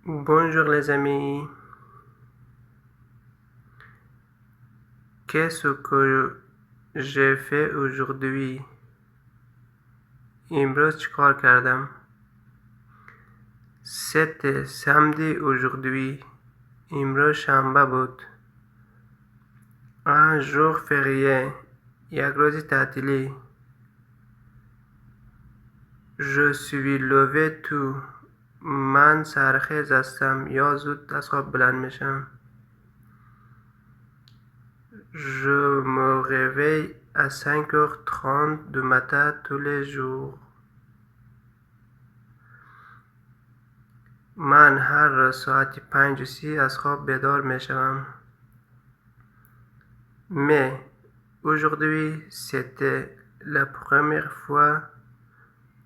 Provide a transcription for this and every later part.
Bonjour les amis, qu'est-ce que j'ai fait aujourd'hui? امروز چیکار کردم؟ C'était samedi aujourd'hui. امروز شنبه بود. Un jour férié. یک روز تعطیلی. Je suis levé tôt. من سرخیز هستم یا زود از خواب بلند میشم. Je me réveille à 5h30 du matin tous les jours. من هر روز ساعت 5:30 از خواب بیدار می شوم. Mais aujourd'hui c'était la première fois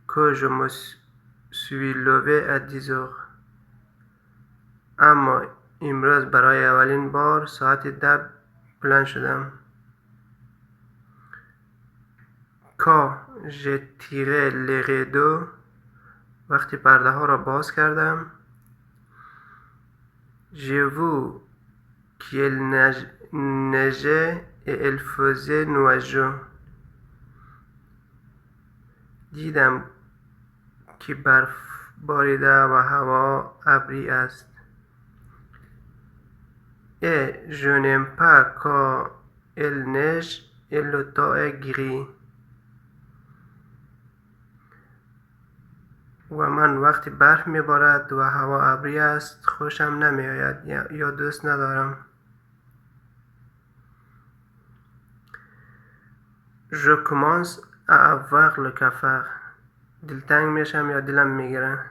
que je me suis levé à 10h. اما امروز برای اولین بار ساعت 10 بلند شدم. Quand j'ai tiré les rideaux, وقتی پرده ها را باز کردم. J'ai vu qu'il neigeait et il faisait nuageux. دیدم که برف باریده و هوا ابری است. Et je n'aime pas quand il neige et le temps est gris. و من وقتی برف میبارد و هوا ابری است خوشم نمیآید یا دوست ندارم. Je commence à avoir le cafard. دلتنگ میشم یا دلم میگیره.